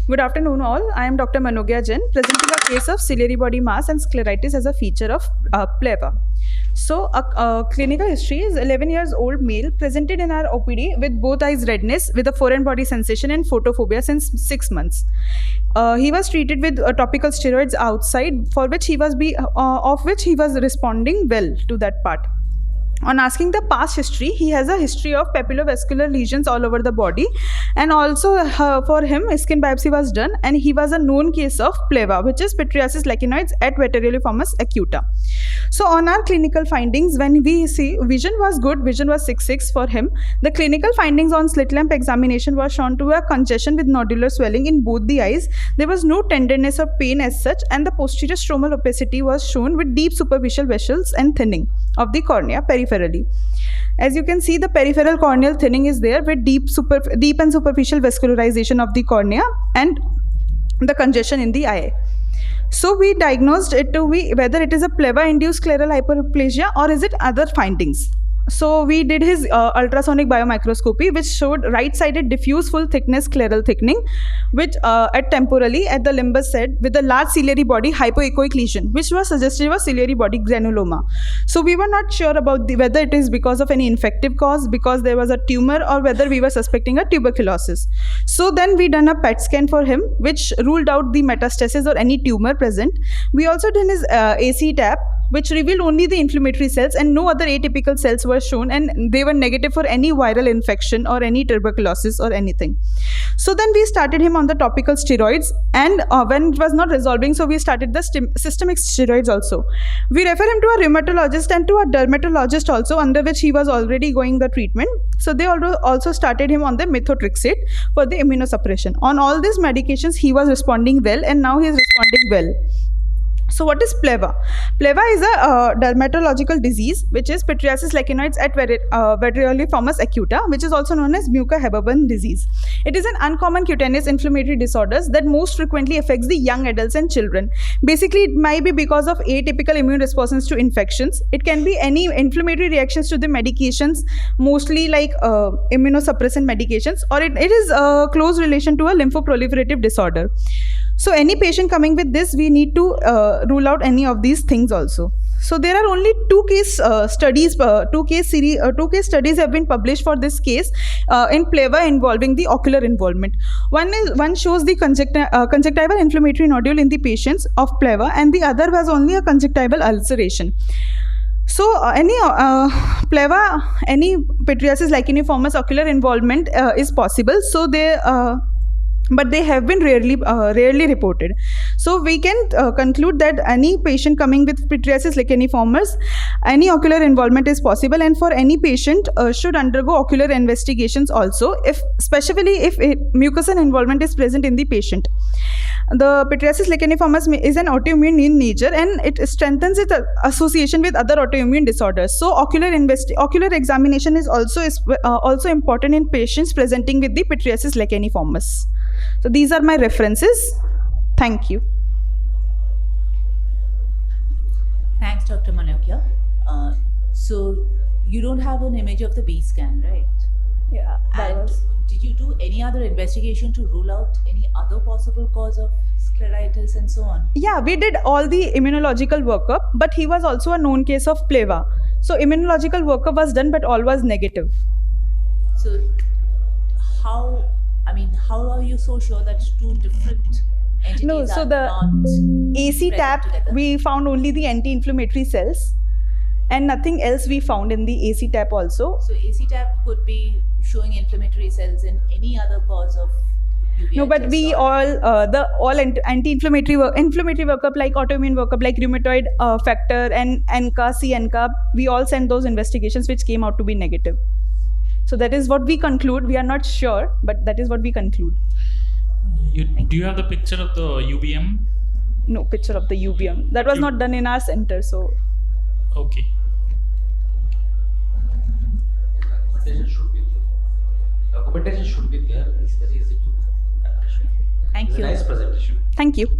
Good afternoon all. I am Dr. Manogya Jain, presenting a case of ciliary body mass and scleritis as a feature of pleva. So, a clinical history is 11 years old male presented in our OPD with both eyes redness with a foreign body sensation and photophobia since 6 months. He was treated with topical steroids outside, for which he was of which he was responding well to that part. On asking the past history, he has a history of papillovascular lesions all over the body, and also for him skin biopsy was done, and he was a known case of pleva, which is pityriasis lichenoides at veteruliformis acuta. So on our clinical findings, when we see vision was good, vision was 6.6 for him. The clinical findings on slit lamp examination was shown to a congestion with nodular swelling in both the eyes. There was no tenderness or pain as such, and the posterior stromal opacity was shown with deep superficial vessels and thinning of the cornea peripherally. As you can see, the peripheral corneal thinning is there with deep and superficial vascularization of the cornea and the congestion in the eye. So we diagnosed it to be whether it is a pleva-induced scleral hyperplasia or is it other findings. So we did his ultrasonic biomicroscopy, which showed right-sided diffuse full thickness scleral thickening, which at temporally at the limbus set with a large ciliary body hypoechoic lesion, which was suggestive of ciliary body granuloma. So we were not sure about whether it is because of any infective cause, because there was a tumor, or whether we were suspecting a tuberculosis. So then we done a PET scan for him, which ruled out the metastasis or any tumor present. We also done his AC tap, which revealed only the inflammatory cells and no other atypical cells were shown, and they were negative for any viral infection or any tuberculosis or anything. So then we started him on the topical steroids, and when it was not resolving, so we started the systemic steroids also. We refer him to a rheumatologist and to a dermatologist also, under which he was already going the treatment. So they also started him on the methotrexate for the immunosuppression. On all these medications, he was responding well, and now he is responding well. So what is pleva? Pleva is a dermatological disease, which is pityriasis lichenoides at veteruliformis acuta, which is also known as Mucha-Haberman disease. It is an uncommon cutaneous inflammatory disorder that most frequently affects the young adults and children. Basically, it might be because of atypical immune responses to infections. It can be any inflammatory reactions to the medications, mostly like immunosuppressant medications, or it is a close relation to a lymphoproliferative disorder. So any patient coming with this, we need to rule out any of these things also. So there are only two case studies have been published for this case in pleva involving the ocular involvement. One shows the conjunctival inflammatory nodule in the patients of pleva, and the other was only a conjunctival ulceration. So any pleva, any pityriasis licheniformis ocular involvement is possible. So but they have been rarely reported. So we can conclude that any patient coming with pityriasis licheniformis, any ocular involvement is possible, and for any patient should undergo ocular investigations also, especially if mucosal involvement is present in the patient. The pityriasis licheniformis is an autoimmune in nature, and it strengthens its association with other autoimmune disorders. So ocular examination is also important in patients presenting with the pityriasis licheniformis. So these are my references. Thank you. Thanks, Dr. Manogya. So you don't have an image of the B scan, right? Yeah. And did you do any other investigation to rule out any other possible cause of scleritis and so on? Yeah, we did all the immunological workup, but he was also a known case of pleva. So immunological workup was done, but all was negative. So how are you so sure that two different entities No, so the AC tap, together? we found only the anti-inflammatory cells, and nothing else we found in the AC tap also. So AC tap could be showing inflammatory cells in any other cause of uveitis. No, but we anti-inflammatory workup like autoimmune workup like rheumatoid factor and ANCA, C-ANCA, we all sent those investigations which came out to be negative. So that is what we conclude. We are not sure, but that is what we conclude. Do you have the picture of the UBM? No picture of the UBM. That was not done in our center, so. Okay. Documentation should be there. It's very easy to appreciate. Thank you. Nice presentation. Thank you.